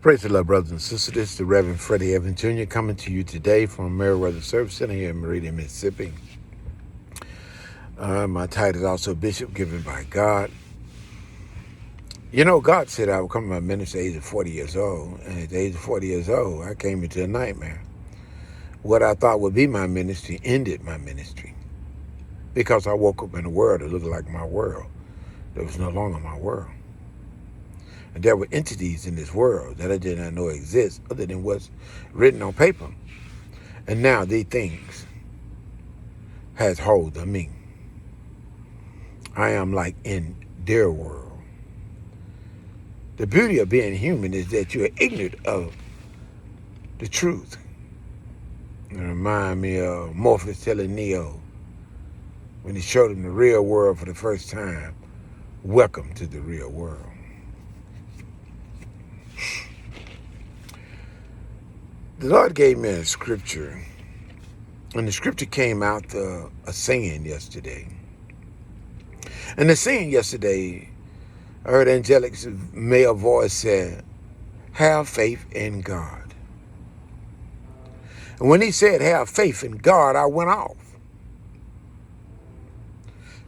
Praise the Lord, brothers and sisters. This is the Reverend Freddie Evans Jr. coming to you today from Meriwether Service Center here in Meridian, Mississippi. My title is also Bishop, given by God. You know, God said I would come to my ministry at the age of 40 years old. And at the age of 40 years old, I came into a nightmare. What I thought would be my ministry ended my ministry. Because I woke up in a world that looked like my world. That was no longer my world. And there were entities in this world that I did not know exist other than what's written on paper. And now these things has hold of me. I am like in their world. The beauty of being human is that you are ignorant of the truth. It reminds me of Morpheus telling Neo when he showed him the real world for the first time, welcome to the real world. The Lord gave me a scripture, and the scripture came out a saying yesterday. And the saying yesterday, I heard Angelic's male voice said, have faith in God. And when he said, have faith in God, I went off.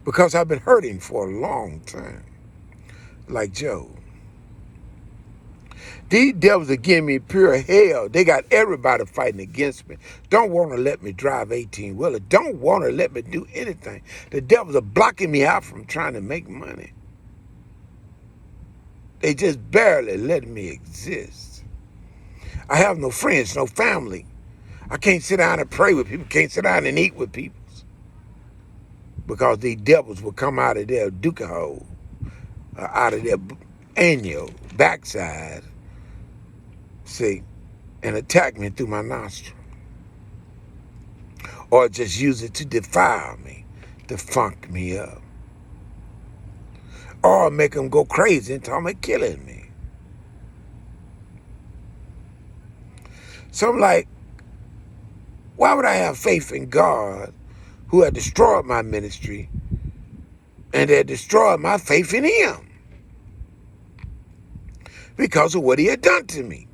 Because I've been hurting for a long time, like Job. These devils are giving me pure hell. They got everybody fighting against me. Don't want to let me drive 18-wheeler. Don't want to let me do anything. The devils are blocking me out from trying to make money. They just barely letting me exist. I have no friends, no family. I can't sit down and pray with people. Can't sit down and eat with people. Because these devils will come out of their duka hole, out of their annual backside, see, and attack me through my nostril. Or just use it to defile me, to funk me up. Or make them go crazy and talk about killing me. So I'm like, why would I have faith in God who had destroyed my ministry and had destroyed my faith in him? Because of what he had done to me.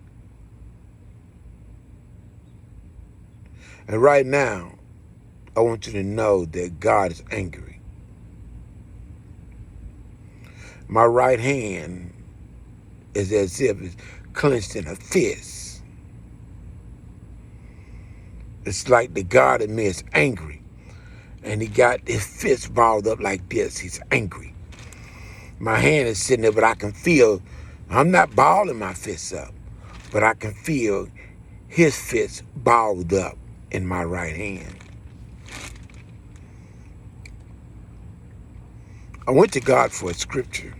And right now, I want you to know that God is angry. My right hand is as if it's clenched in a fist. It's like the God in me is angry. And he got his fist balled up like this. He's angry. My hand is sitting there, but I can feel, I'm not balling my fists up, but I can feel his fist balled up in my right hand. I went to God for a scripture.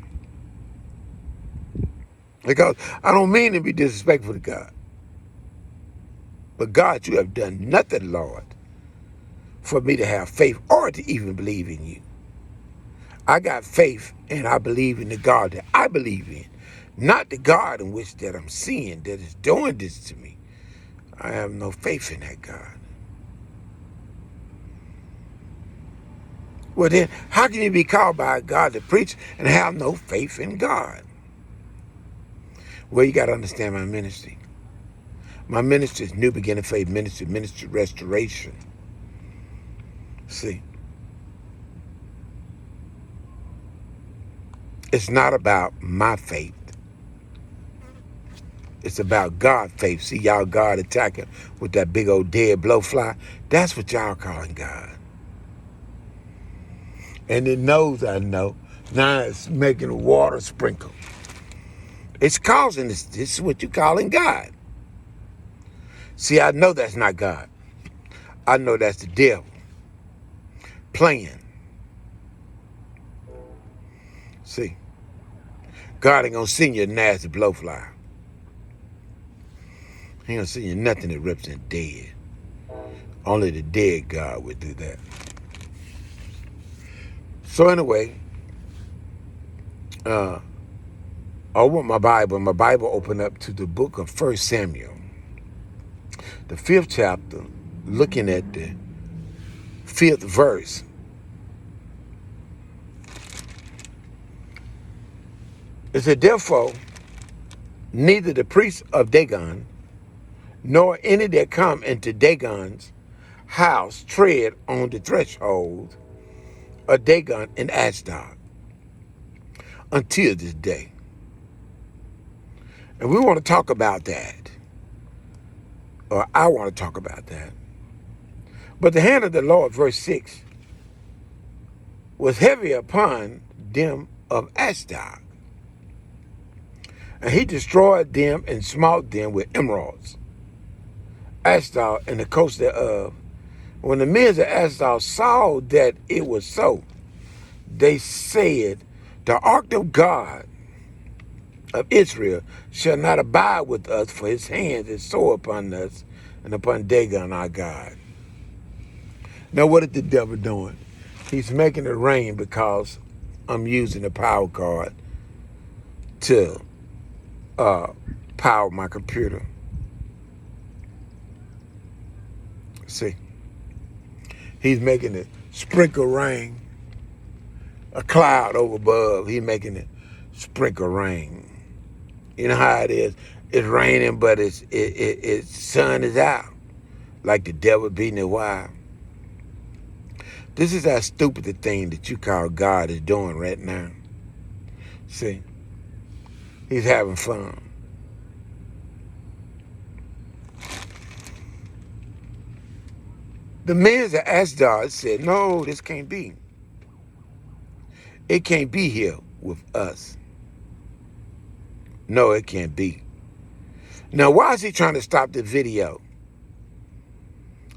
Because I don't mean to be disrespectful to God. But God, you have done nothing, Lord, for me to have faith or to even believe in you. I got faith and I believe in the God that I believe in, not the God in which that I'm seeing that is doing this to me. I have no faith in that God. Well then, how can you be called by God to preach and have no faith in God? Well, you got to understand my ministry. My ministry is New Beginning Faith Ministry, Ministry Restoration. See, it's not about my faith. It's about God's faith. See y'all God attacking with that big old dead blowfly? That's what y'all calling God. And it knows I know. Now it's making the water sprinkle. It's causing this. This is what you're calling God. See, I know that's not God. I know that's the devil playing. See, God ain't gonna send you a nasty blowfly. He ain't gonna send you nothing that represents dead. Only the dead God would do that. So anyway, I want my Bible open up to the book of 1 Samuel, the 5th chapter, looking at the 5th verse. It said, therefore, neither the priests of Dagon, nor any that come into Dagon's house tread on the threshold of Dagon in Ashdod until this day. And we want to talk about that, or I want to talk about that. But the hand of the Lord, verse 6, was heavy upon them of Ashdod, and he destroyed them and smote them with emeralds. Ashdod and the coast thereof. When the men of Ashdod saw that it was so, they said, the ark of God of Israel shall not abide with us, for his hand is sore upon us and upon Dagon our God. Now what is the devil doing? He's making it rain because I'm using the power card to power my computer. See, he's making it sprinkle rain, a cloud over above. He's making it sprinkle rain. You know how it is? It's raining, but it's sun is out, like the devil beating it wild. This is how stupid the thing that you call God is doing right now. See, he's having fun. The men of Ashdod said, no, this can't be. It can't be here with us. No, it can't be. Now, why is he trying to stop the video?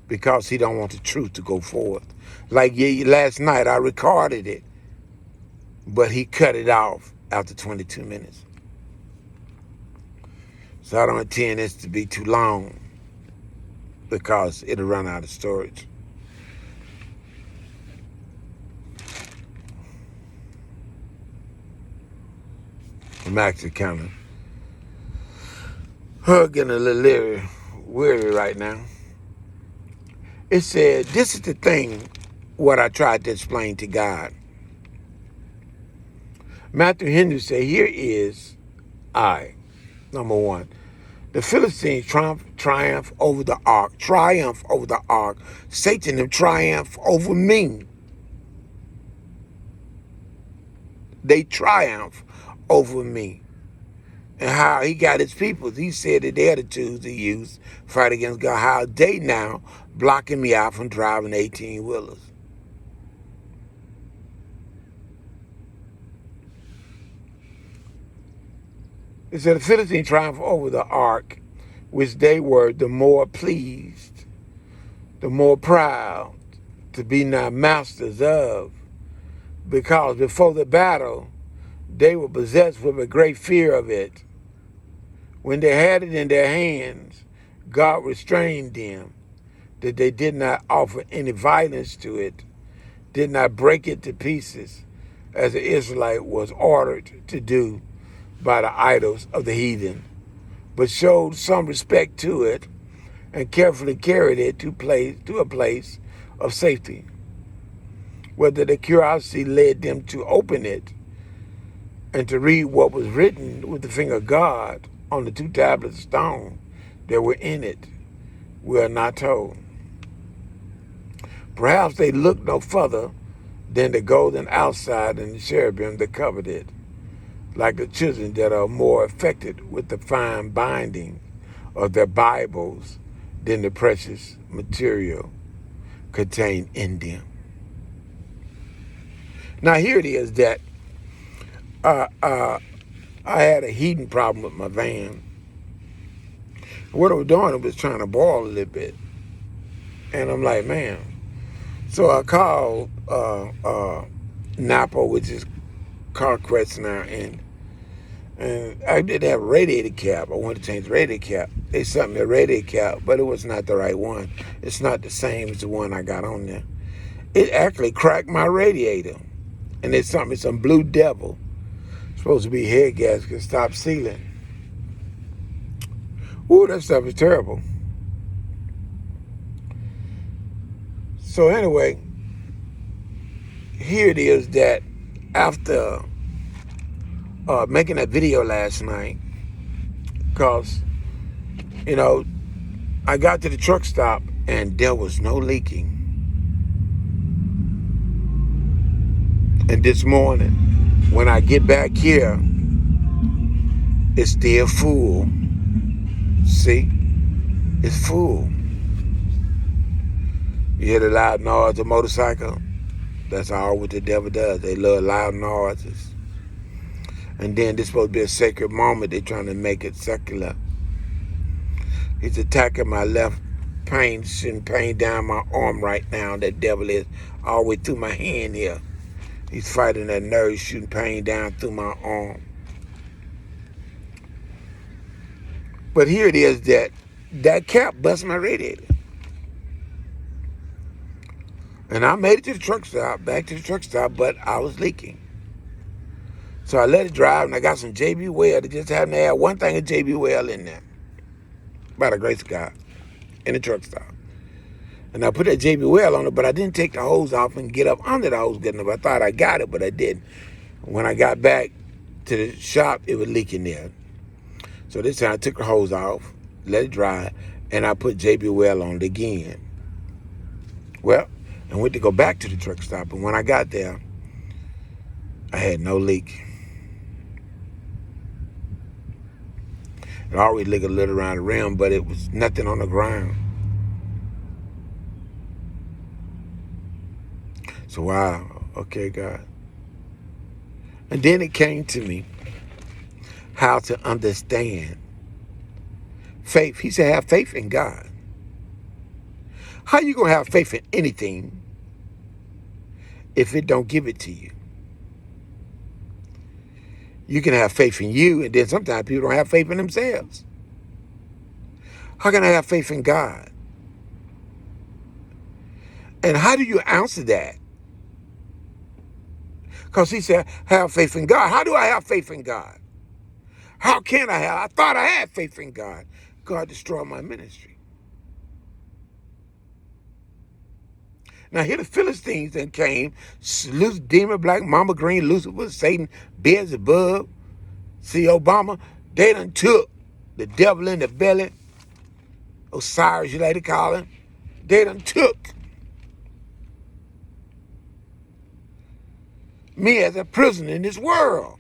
Because he don't want the truth to go forth. Like last night, I recorded it, but he cut it off after 22 minutes. So I don't intend this to be too long, because it'll run out of storage. I'm actually kind of getting a little weary right now. It said, this is the thing, what I tried to explain to God. Matthew Henry said, here is I, number one. The Philistines triumph over the ark. Triumph over the ark. Satan have triumphed over me. They triumph over me. And how he got his people. He said that the attitudes he used fight against God. How they now blocking me out from driving 18-wheelers. It said the Philistines triumphed over the ark, which they were the more pleased, the more proud to be now masters of, because before the battle, they were possessed with a great fear of it. When they had it in their hands, God restrained them, that they did not offer any violence to it, did not break it to pieces, as the Israelite was ordered to do by the idols of the heathen, but showed some respect to it and carefully carried it to a place of safety. Whether the curiosity led them to open it and to read what was written with the finger of God on the 2 tablets of stone that were in it, we are not told. Perhaps they looked no further than the golden outside and the cherubim that covered it, like the children that are more affected with the fine binding of their Bibles than the precious material contained in them. Now here it is that I had a heating problem with my van. What I was doing, I was trying to boil a little bit. And I'm like, man. So I called Napa, which is CarQuest now, and I did have a radiator cap. I wanted to change the radiator cap. They sent me a radiator cap, but it was not the right one. It's not the same as the one I got on there. It actually cracked my radiator. And they sent me some Blue Devil. Supposed to be head gasket, stop sealing. Ooh, that stuff is terrible. So anyway, here it is that after making that video last night, Because, you know, I got to the truck stop and there was no leaking. And this morning, when I get back here, it's still full. See? It's full. You hear the loud noise of a motorcycle? That's all what the devil does. They love loud noises. And then this supposed to be a sacred moment. They're trying to make it secular. He's attacking my left pain, shooting pain down my arm right now. That devil is all the way through my hand here. He's fighting that nerve, shooting pain down through my arm. But here it is that cap bust my radiator. And I made it to the truck stop, back to the truck stop, but I was leaking. So I let it drive, and I got some JB Well. They just happened to have one thing of JB Well in there, by the grace of God, in the truck stop. And I put that JB Well on it, but I didn't take the hose off and get up under the hose good enough. I thought I got it, but I didn't. When I got back to the shop, it was leaking there. So this time I took the hose off, let it dry, and I put JB Well on it again. Well, I went to go back to the truck stop, and when I got there, I had no leak. It always leaked a little around the rim, but it was nothing on the ground. So wow, okay, God. And then it came to me how to understand faith. He said, have faith in God. How you gonna have faith in anything if it don't give it to you? You can have faith in you, and then sometimes people don't have faith in themselves. How can I have faith in God? And how do you answer that? Because he said, have faith in God. How do I have faith in God? How can I have? I thought I had faith in God. God destroyed my ministry. Now here the Philistines that came, demon, black mama, green, Lucifer, Satan, Beelzebub, see Obama, they done took the devil in the belly, Osiris, you like to call him, they done took me as a prisoner in this world.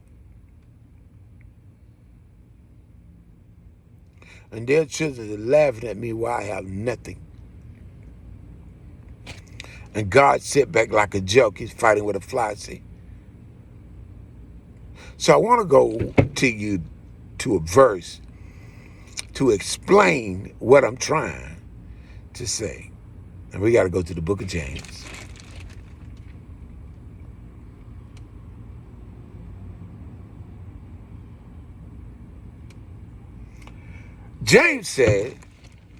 And their children are laughing at me while I have nothing. And God sit back like a joke. He's fighting with a fly, see. So I want to go to you to a verse to explain what I'm trying to say. And we got to go to the book of James. James said,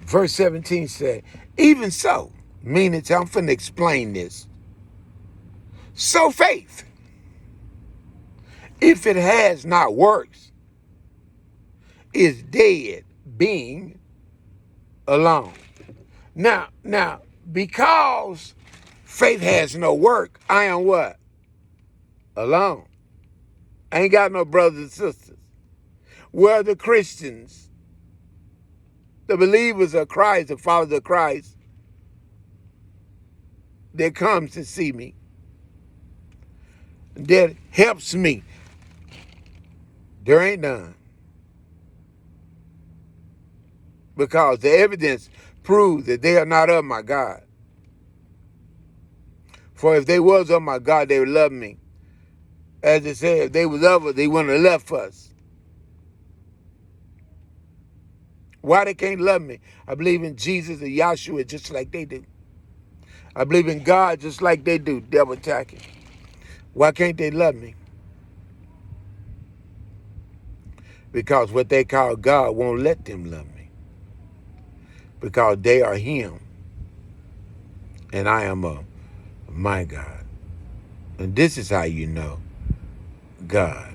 verse 17 said, even so, meaning I'm finna explain this. So faith, if it has not works, is dead, being alone. Now, because faith has no work, I am what? Alone. I ain't got no brothers and sisters. Where the Christians, the believers of Christ, the followers of Christ, that comes to see me, that helps me, there ain't none. Because the evidence proves that they are not of my God. For if they was of my God, they would love me. As it said, if they was of us, they wouldn't have left us. Why they can't love me? I believe in Jesus and Yahshua just like they do. I believe in God just like they do, devil attacking. Why can't they love me? Because what they call God won't let them love me. Because they are him. And I am my God. And this is how you know God.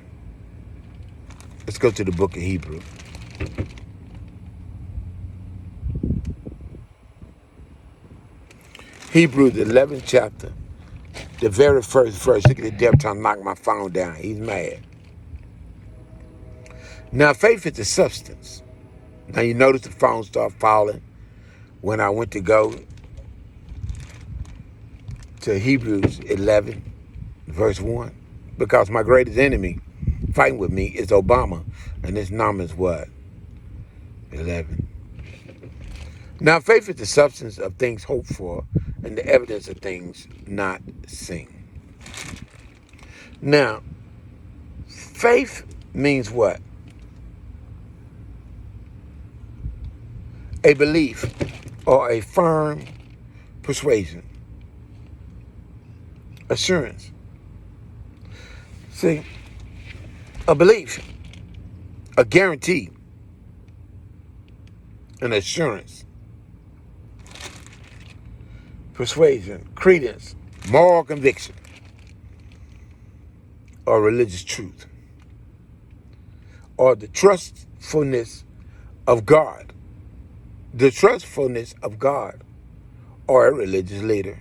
Let's go to the book of Hebrews. Hebrews, the 11th chapter, the very first verse. Look at the devil trying to knock my phone down. He's mad. Now, faith is the substance Now you notice the phone started falling when I went to go to Hebrews 11, verse 1. Because my greatest enemy fighting with me is Obama. And this number is what? 11. Now faith is the substance of things hoped for and the evidence of things not seen. Now, faith means what? A belief or a firm persuasion. Assurance. See, a belief, a guarantee, an assurance, persuasion, credence, moral conviction, or religious truth, or the trustfulness of God, or a religious leader.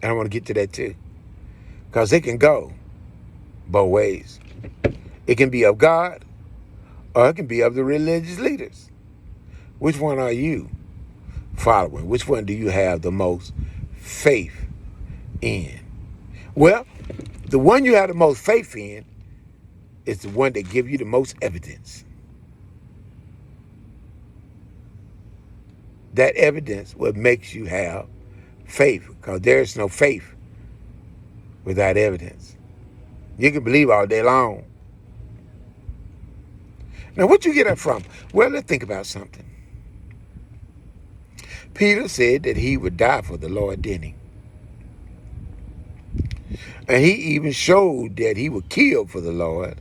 And I want to get to that too, because it can go both ways. It can be of God, or it can be of the religious leaders. Which one are you following? Which one do you have the most faith in? Well, the one you have the most faith in is the one that gives you the most evidence. That evidence what makes you have faith, because there is no faith without evidence. You can believe all day long. Now, what you get that from? Well, let's think about something. Peter said that he would die for the Lord, didn't he? And he even showed that he would kill for the Lord.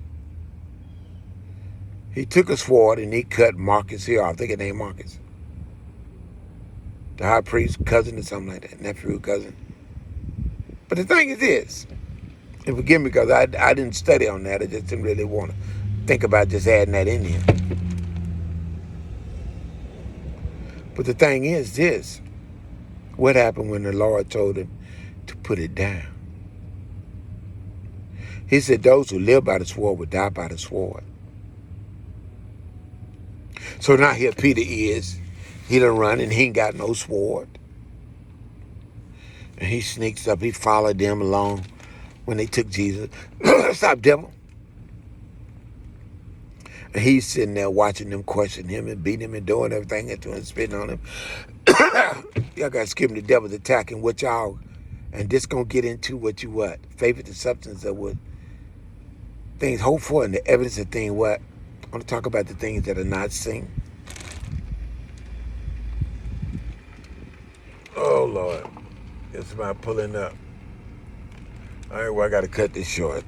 He took a sword and he cut Marcus here. I think his name Marcus. The high priest's cousin or something like that. Nephew, cousin. But the thing is this. And forgive me because I didn't study on that. I just didn't really want to think about just adding that in here. But the thing is this. What happened when the Lord told him to put it down? He said those who live by the sword will die by the sword. So now here Peter is. He done run and he ain't got no sword. And he sneaks up. He followed them along when they took Jesus. Stop, devil. And he's sitting there watching them question him and beating him and doing everything into him, spitting on him. Y'all got to skip him. The devil's attacking what y'all. And this going to get into what you what? Faith is the substance of what things hoped for and the evidence of things what? I want to talk about the things that are not seen. Oh, Lord. It's about pulling up. All right, well, I got to cut this short.